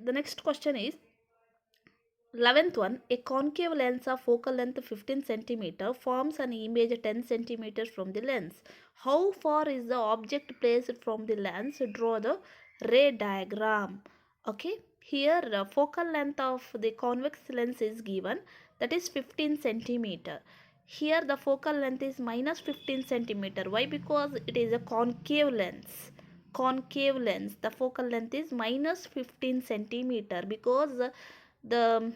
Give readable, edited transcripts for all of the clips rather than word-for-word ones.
The next question is 11th one. A concave lens of focal length 15 centimeter forms an image 10 centimeters from the lens. How far is the object placed from the lens? Draw the ray diagram. Okay, here focal length of the convex lens is given, that is 15 centimeter. Here the focal length is minus 15 centimeter. Why? Because it is a concave lens. Concave lens, the focal length is minus 15 centimeter because the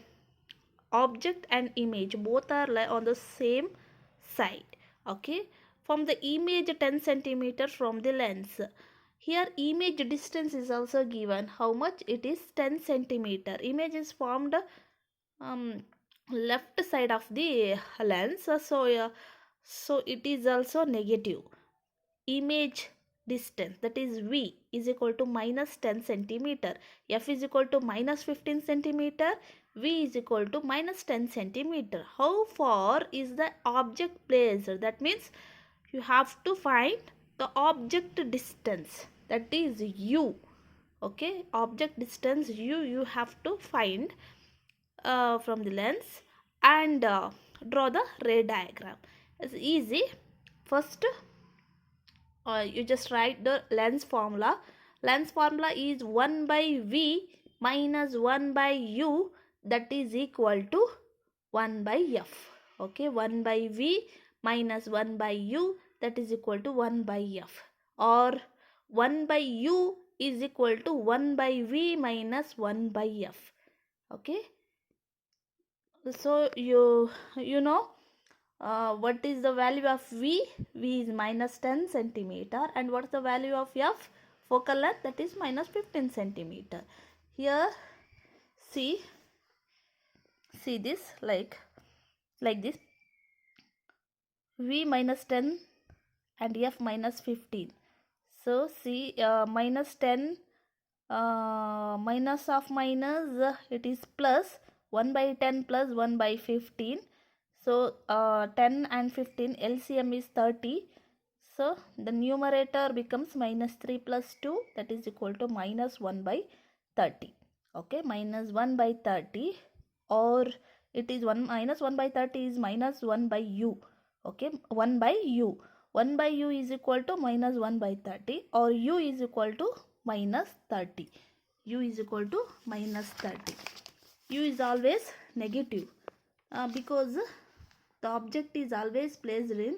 object and image both are on the same side. Okay, from the image 10 centimeter from the lens. Here image distance is also given. How much? It is 10 centimeter. Image is formed um, left side of the lens, so it is also negative. Image distance, that is V, is equal to minus 10 centimeter. F is equal to minus 15 centimeter. V is equal to minus 10 centimeter. How far is the object placed? That means you have to find the object distance, that is U. Okay, object distance U you have to find from the lens, and draw the ray diagram. It's easy. First you just write the lens formula. Lens formula is 1 by V minus 1 by U, that is equal to 1 by F. Okay, 1 by V minus 1 by U, that is equal to 1 by F, or 1 by U is equal to 1 by V minus 1 by F. Okay, so you know what is the value of V? V is minus 10 centimeter. And what is the value of F? Focal length, that is minus 15 centimeter. Here see this like this. V minus 10 and F minus 15. So see minus 10 minus of minus, it is plus 1 by 10 plus 1 by 15. So 10 and 15 LCM is 30. So the numerator becomes minus 3 plus 2, that is equal to minus 1 by 30. Okay, minus 1 by 30, or it is 1 minus 1 by 30 is minus 1 by U. Okay, 1 by U. 1 by U is equal to minus 1 by 30, or U is equal to minus 30. U is equal to minus 30. U is always negative because the object is always placed in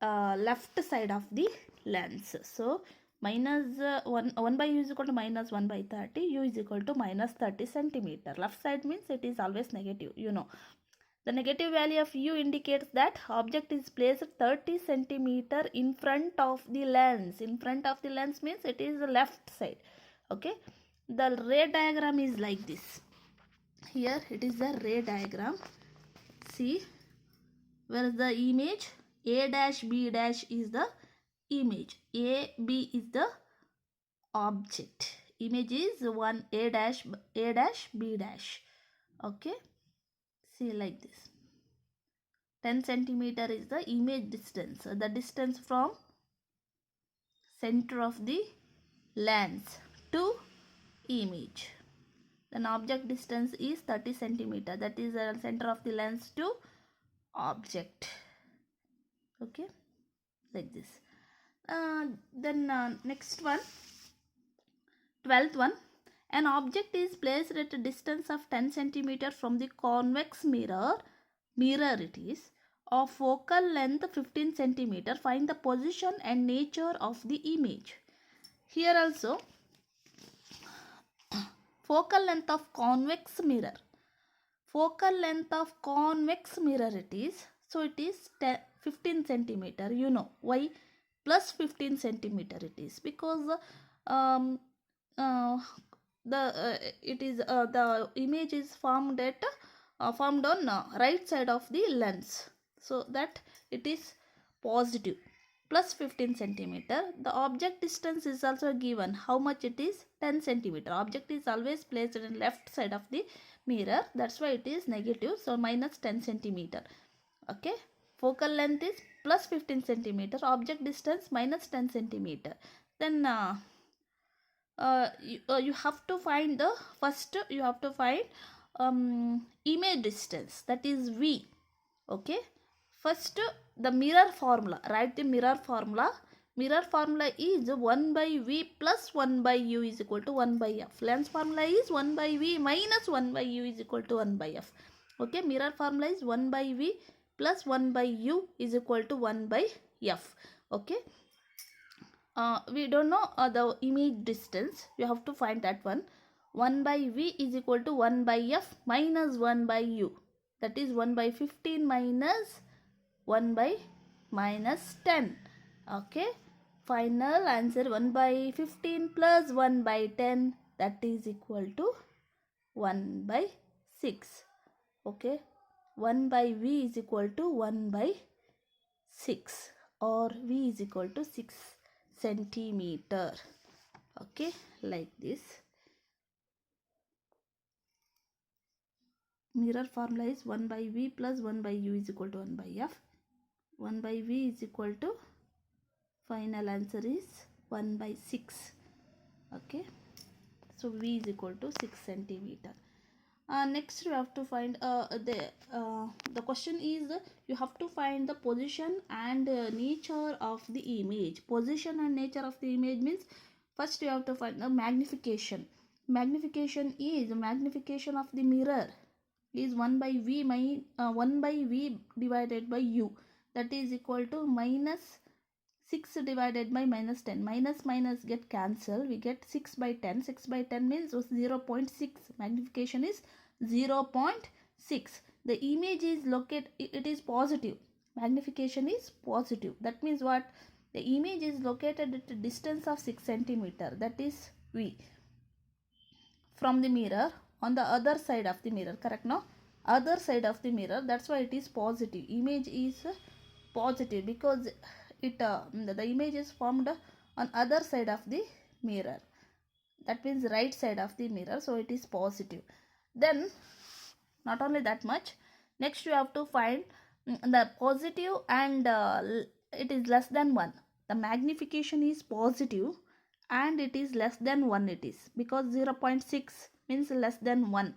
left side of the lens. So minus 1 by U is equal to minus 1 by 30. U is equal to minus 30 centimeter. Left side means it is always negative, you know. The negative value of U indicates that object is placed 30 centimeter in front of the lens. In front of the lens means it is the left side. Okay, the ray diagram is like this. Here it is the ray diagram. See, where is the image? A dash B dash is the image. A B is the object. Image is one A dash B dash. Okay, see like this. 10 centimeter is the image distance, the distance from center of the lens to image. Then object distance is 30 centimeter, that is the center of the lens to object. Okay, like this. Then next one, 12th one. An object is placed at a distance of 10 centimeter from the convex mirror it is, of focal length 15 centimeter. Find the position and nature of the image. Here also focal length of convex mirror. Focal length of convex mirror it is. So it is 15 centimeter. You know why? Plus 15 centimeter it is because the image is formed on right side of the lens, so that it is positive. Plus 15 centimeter. The object distance is also given. How much it is? 10 centimeter. Object is always placed in left side of the mirror, that's why it is negative, so minus 10 centimeter. Okay, focal length is plus 15 centimeter, object distance minus 10 centimeter. Then you have to find the first, you have to find image distance, that is V. Okay, first the mirror formula, write the mirror formula. Mirror formula is 1 by V plus 1 by U is equal to 1 by F. Lens formula is 1 by V minus 1 by U is equal to 1 by F. Okay, mirror formula is 1 by V plus 1 by U is equal to 1 by F. Okay, we don't know the image distance, you have to find that one. 1 by V is equal to 1 by F minus 1 by U, that is 1 by 15 minus 1 by minus 10. Okay, final answer 1 by 15 plus 1 by 10, that is equal to 1 by 6. Okay, 1 by V is equal to 1 by 6, or V is equal to 6 centimeter. Okay, like this. Mirror formula is 1 by V plus 1 by U is equal to 1 by F. 1 by V is equal to, final answer is 1 by 6. Okay, so V is equal to 6 centimeter. Next you have to find the question is, you have to find the position and nature of the image. Position and nature of the image means, first you have to find the magnification. Magnification is magnification of the mirror is 1 by V 1 by V divided by U, that is equal to minus 6 divided by minus 10. Minus minus get cancelled, we get 6 by 10. 6 by 10 means 0.6. Magnification is 0.6. The image is located, it is positive. Magnification is positive. That means what? The image is located at a distance of 6 centimeter, that is V, from the mirror on the other side of the mirror. Correct? No? Other side of the mirror. That's why it is positive. Image is positive because it the image is formed on other side of the mirror, that means right side of the mirror, so it is positive. Then not only that much, next you have to find the positive and it is less than 1. The magnification is positive and it is less than 1, it is because 0.6 means less than 1.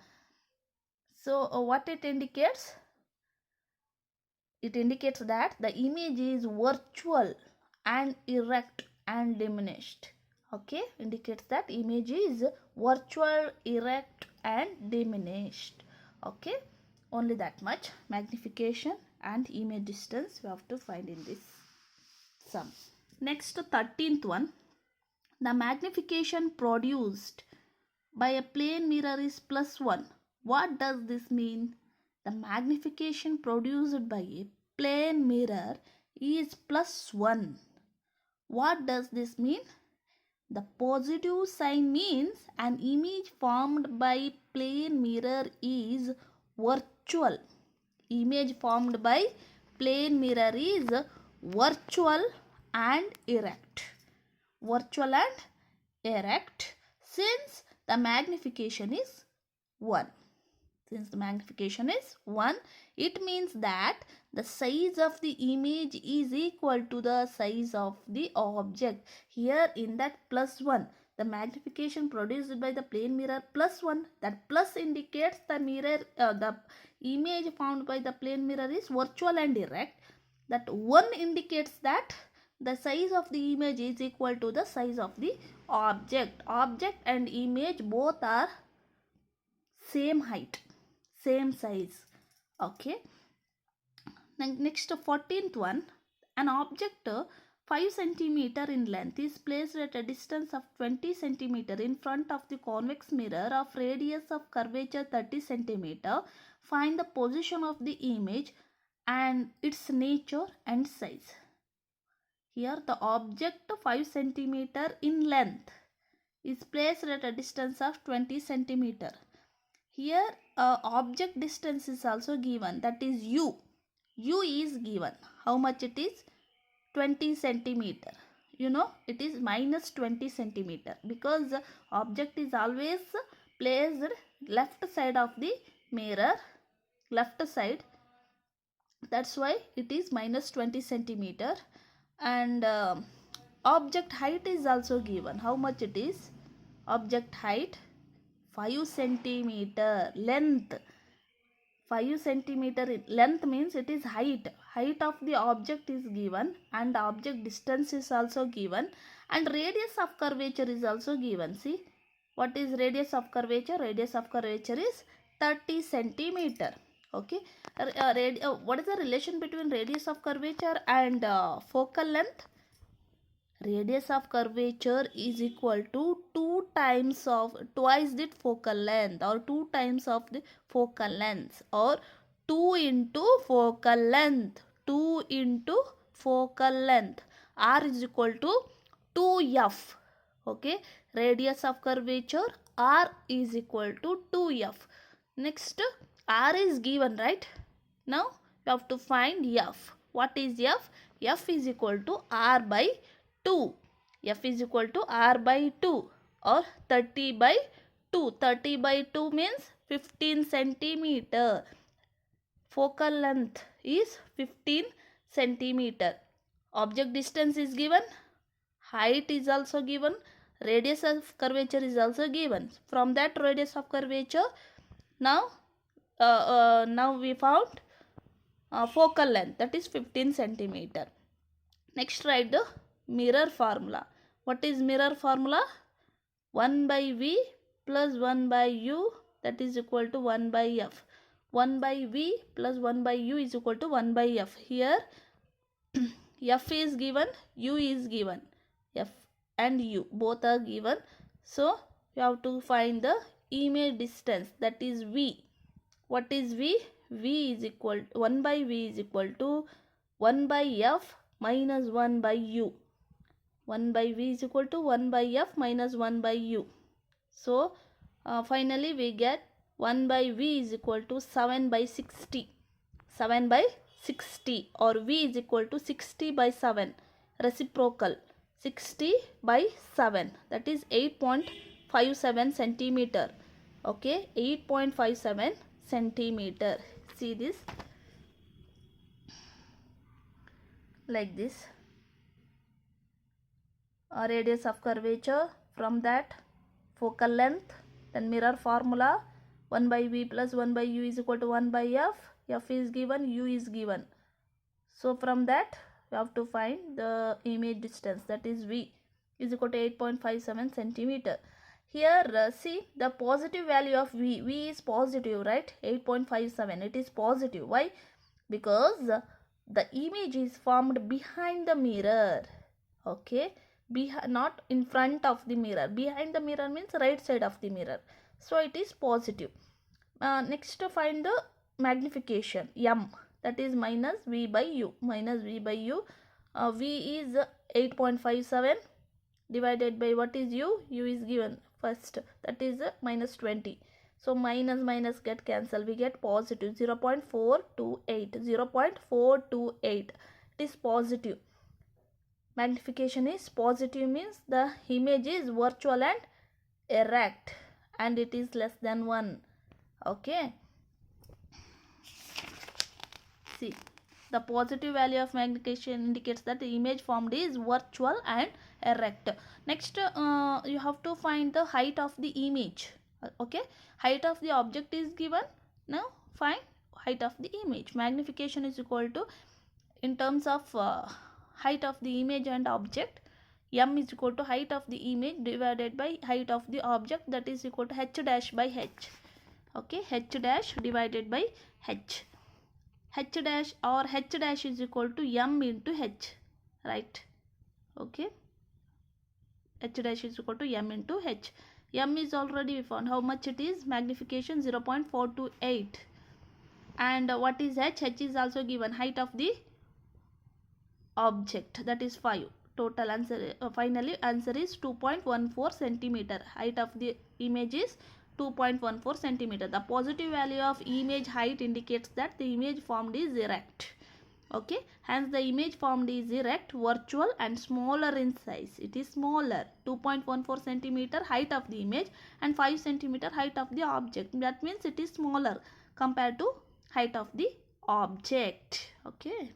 So what it indicates? It indicates that the image is virtual and erect and diminished. Okay, indicates that image is virtual, erect and diminished. Okay, only that much. Magnification and image distance we have to find in this sum. Next, 13th one. The magnification produced by a plane mirror is +1. What does this mean? The magnification produced by a plane mirror is +1. What does this mean? The positive sign means an image formed by plane mirror is virtual. Image formed by plane mirror is virtual and erect. Virtual and erect, since the magnification is 1. Since the magnification is 1, it means that the size of the image is equal to the size of the object. Here in that +1, the magnification produced by the plane mirror +1, that plus indicates the mirror, the image found by the plane mirror is virtual and erect. That 1 indicates that the size of the image is equal to the size of the object. Object and image both are same height, same size. Okay, next 14th one. An object 5 centimeter in length is placed at a distance of 20 centimeter in front of the convex mirror of radius of curvature 30 centimeter. Find the position of the image and its nature and size. Here the object 5 centimeter in length is placed at a distance of 20 centimeter. Here object distance is also given, that is U. U is given. How much it is? 20 centimeter. You know, it is minus 20 centimeter because the object is always placed left side of the mirror, left side. That's why it is minus 20 centimeter. And object height is also given. How much it is? object height 5 centimeter, length 5 centimeter length means it is height of the object is given, and object distance is also given, and radius of curvature is also given. See, what is radius of curvature? Radius of curvature is 30 centimeter. Okay, what is the relation between radius of curvature and focal length? Radius of curvature is equal to twice the focal length, or 2 times of the focal length, or 2 into focal length. 2 into focal length. R is equal to 2f. Okay, radius of curvature R is equal to 2f. Next, R is given, right? Now you have to find f. What is f? F is equal to R by 2. F is equal to R by 2, or 30 by 2. 30 by 2 means 15 centimeter. Focal length is 15 centimeter. Object distance is given. Height is also given. Radius of curvature is also given. From that radius of curvature, now we found focal length, that is 15 centimeter. Next, write the mirror formula. What is mirror formula? 1 by V plus 1 by U, that is equal to 1 by F. 1 by V plus 1 by U is equal to 1 by F. Here F is given, U is given. F and U both are given. So you have to find the image distance, that is V. What is V? V is equal to 1 by V is equal to 1 by F minus 1 by U. 1 by V is equal to 1 by F minus 1 by U. So finally we get 1 by V is equal to 7 by 60. 7 by 60, or V is equal to 60 by 7. Reciprocal. 60 by 7, that is 8.57 centimeter. Okay, 8.57 centimeter. See this, like this. Radius of curvature, from that focal length, then mirror formula, 1 by V plus 1 by U is equal to 1 by F. F is given, U is given. So from that you have to find the image distance, that is V is equal to 8.57 centimeter. Here see the positive value of V. V is positive, right? 8.57, it is positive. Why? Because the image is formed behind the mirror. Okay, not in front of the mirror. Behind the mirror means right side of the mirror. So it is positive. Next, to find the magnification, M, that is minus V by U. Minus V by U. V is 8.57 divided by what is U? U is given first, that is minus 20. So minus minus get cancelled. We get positive 0.428. 0.428. It is positive. Magnification is positive means the image is virtual and erect, and it is less than 1. Okay. See, the positive value of magnification indicates that the image formed is virtual and erect. Next, you have to find the height of the image. Okay, height of the object is given. Now find height of the image. Magnification is equal to, in terms of height of the image and object, M is equal to height of the image divided by height of the object, that is equal to H dash by H. Okay, H dash divided by H. H dash or H dash is equal to M into H, right? Okay, H dash is equal to M into H. M is already found. How much it is? Magnification 0.428. And what is H? H is also given. Height of the object, that is 5. Total answer, finally answer is 2.14 centimeter. Height of the image is 2.14 centimeter. The positive value of image height indicates that the image formed is erect. Okay, hence the image formed is erect, virtual and smaller in size. It is smaller, 2.14 centimeter height of the image and 5 centimeter height of the object. That means it is smaller compared to height of the object. Okay.